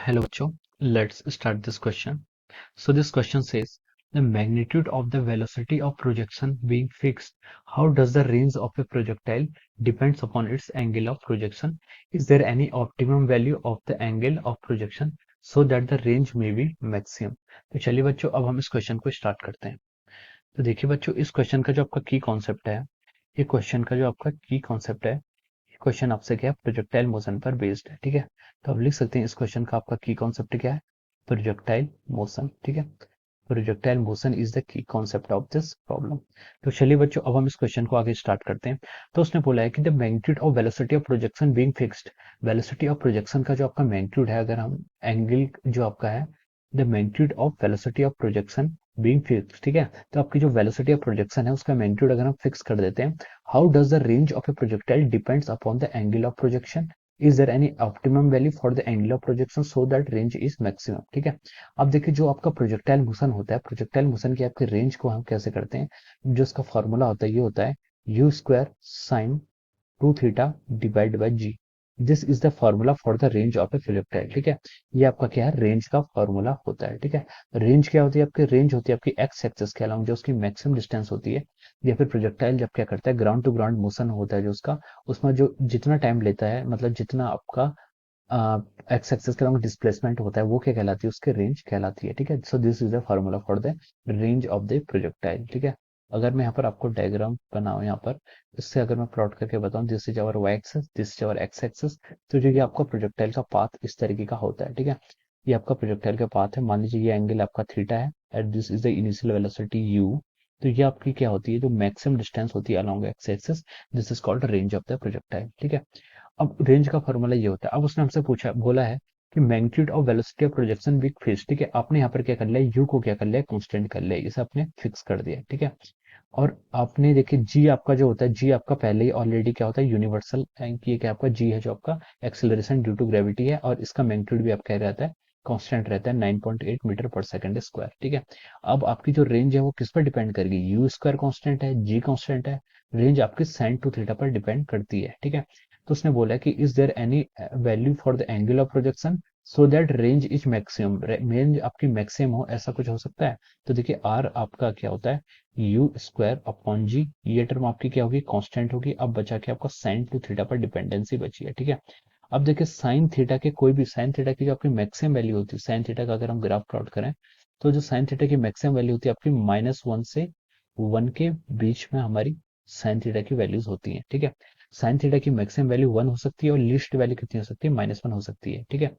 Hello, Cho. Let's start this question. So this question says, the magnitude of the velocity of projection being fixed, how does the range of a projectile depends upon its angle of projection? Is there any optimum value of the angle of projection so that the range may be maximum? तो चलिए बच्चों, अब हम इस question को start करते हैं। तो देखिए बच्चों, इस क्वेश्चन का जो आपका की कॉन्सेप्ट है, ये क्वेश्चन का जो आपका की कॉन्सेप्ट है, क्वेश्चन आपसे क्या है, प्रोजेक्टाइल मोशन पर बेस्ड है। ठीक है, तो आप लिख सकते हैं इस क्वेश्चन का आपका की कॉन्सेप्ट क्या है, प्रोजेक्टाइल मोशन। ठीक है, projectile motion is the key concept of this problem. तो चलिए बच्चों, अब हम इस क्वेश्चन को आगे स्टार्ट करते हैं। तो उसने बोला है कि the magnitude of velocity of projection being fixed, velocity of projection का जो आपका मैग्नीट्यूड है, अगर हम एंगल जो आपका है, the magnitude of velocity of projection being fixed. ठीक है, तो आपकी जो वेलोसिटी ऑफ प्रोजेक्शन है उसका मैग्नीट्यूड अगर हम फिक्स कर देते हैं, how does the range of a projectile depends upon the angle of projection? Is there any optimum value for the angle of projection so that range is maximum? ठीक है, अब देखिए जो आपका प्रोजेक्टाइल मोशन होता है, प्रोजेक्टाइल मोशन की आपकी रेंज को हम कैसे करते हैं, जो इसका फॉर्मूला होता है ये होता है U square sine 2 theta divide by G. This is the formula for the range of a projectile. ठीक है, ये आपका क्या है, रेंज का फॉर्मूला होता है। ठीक है, रेंज क्या होती है आपकी, रेंज होती है आपकी एक्स एक्सिस के अलावा जो उसकी मैक्सिमम डिस्टेंस होती है, या फिर प्रोजेक्टाइल जब क्या करता है, ग्राउंड टू ग्राउंड मोशन होता है जो उसका, उसमें जो जितना टाइम लेता है, मतलब जितना आपका एक्स एक्सिस के अलावा डिस्प्लेसमेंट होता है, वो क्या कहलाती है, उसकी रेंज कहलाती है। ठीक है, so this is the formula for the range of the projectile. ठीक है, अगर मैं यहाँ पर आपको डायग्राम बनाऊं यहाँ पर, इससे अगर मैं प्लॉट करके बताऊं, this is our Y axis, this is our X axis, तो जो ये आपका प्रोजेक्टाइल का पाथ इस तरीके का होता है। ठीक है, ये आपका प्रोजेक्टाइल का पाथ है, मान लीजिए ये एंगल आपका थीटा है and this is the initial velocity you. तो ये आपकी क्या होती है, जो मैक्सिमम डिस्टेंस होती है along x axis, this is called range of the projectile. ठीक है, अब रेंज का फॉर्मूला ये होता है। अब उसने हमसे पूछा, बोला है कि magnitude of velocity of projection with fix. ठीक है, आपने यहाँ पर क्या कर लिया, यू को क्या कर लिया, कांस्टेंट कर लिया, इसे आपने फिक्स कर दिया। ठीक है, और आपने देखिए जी आपका जो होता है, जी आपका पहले ही ऑलरेडी क्या होता है, यूनिवर्सल, ये क्या आपका जी है जो आपका एक्सेलरेशन ड्यू टू ग्रेविटी है, और इसका मैग्नीट्यूड भी आपका रहता है, कांस्टेंट रहता है 9.8 मीटर पर सेकंड स्क्वायर। ठीक है, अब आपकी जो रेंज है वो किस पर डिपेंड करेगी, यू स्क्वायर कांस्टेंट है, जी कांस्टेंट है, रेंज आपकी साइन टू थीटा पर डिपेंड करती है। ठीक है, तो उसने बोला कि is there any value for the angle of projection so that range is maximum, range आपकी मैक्सिमम हो, ऐसा कुछ हो सकता है? तो देखिए आर आपका क्या होता है, यू स्क्वायर अपॉन जी, ये टर्म आपकी क्या होगी, कांस्टेंट होगी। अब बचा के आपका साइन टू थीटा पर डिपेंडेंसी बची है। ठीक है, अब देखिए साइन थीटा के कोई भी, साइन थीटा की जो आपकी मैक्सिमम वैल्यू होती है, साइन थीटा का अगर हम ग्राफ प्लॉट करें, तो जो साइन थीटा की मैक्सिमम वैल्यू होती है आपकी -1 से 1 के बीच में हमारी साइन थीटा की वैल्यूज होती है। ठीक है, साइन थीटा की मैक्सिमम वैल्यू 1 हो सकती है और लीस्ट वैल्यू कितनी हो सकती है, -1 हो सकती है। ठीक है,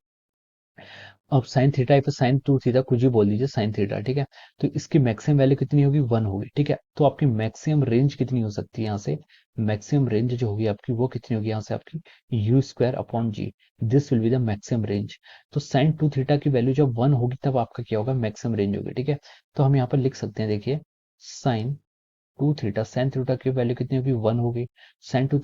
अब साइन थीटा या फिर साइन टू थीटा कुछ भी बोल दीजिए, साइन थीटा। ठीक है, तो इसकी मैक्सिमम वैल्यू कितनी होगी, 1 होगी। ठीक है, तो आपकी मैक्सिमम रेंज कितनी हो सकती है, यहाँ से मैक्सिमम रेंज जो होगी आपकी वो कितनी होगी, यहाँ से आपकी U square upon G, this will be the maximum range. तो साइन टू थीटा की वैल्यू जब 1 होगी तब आपका क्या होगा, मैक्सिमम रेंज होगी। ठीक है, तो हम यहाँ पर लिख सकते हैं, देखिए sign two theta, sine theta की वैल्यू कितनी होगी, 1 होगी। साइन टू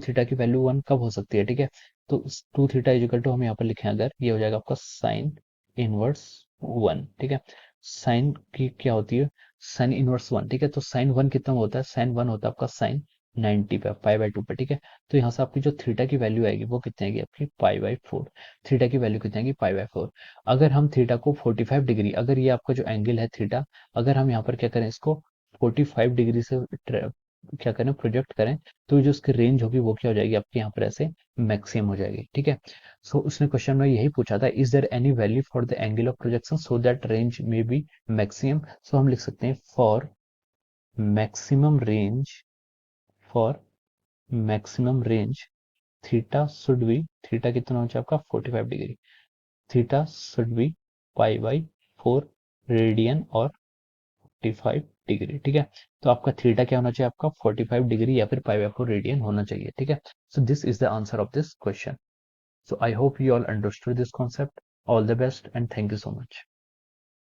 थीटा की वैल्यू 1 कब हो सकती है? ठीक है, तो 2 थीटा इजिकल टू हम यहाँ पर लिखें अगर, ये हो जाएगा आपका साइन इनवर्स 1। ठीक है, साइन की क्या होती है, साइन इनवर्स 1। ठीक है, तो साइन 1 कितना होता है, साइन 1 होता है आपका साइन 90 पे, पाई/2 पे। ठीक है, तो यहाँ से आपकी जो थीटा की वैल्यू आएगी वो कितनी आएगी आपकी, पाई/4। थीटा की वैल्यू कितनी आएगी, पाई/4। अगर हम थीटा को 45 डिग्री, अगर ये आपका जो एंगल है थीटा, अगर हम यहाँ पर क्या करें, इसको 45 डिग्री से क्या करें, प्रोजेक्ट करें, तो जो उसकी रेंज होगी वो क्या हो जाएगी आपकी, यहाँ पर ऐसे मैक्सिमम हो जाएगी। ठीक है, सो उसने क्वेश्चन में यही पूछा था, is there any value for the angle of projection so that range में बी मैक्सिमम? सो हम लिख सकते हैं for maximum range, for maximum range theta should be, theta कितना हो जाए आपका 45 degree, theta should be pi radian और 45 डिग्री। ठीक है, तो आपका थीटा क्या होना चाहिए, आपका 45 डिग्री या फिर पाई/4 रेडियन होना चाहिए। ठीक है, so this is the answer of this question. So I hope you all understood this concept. All the best and thank you so much.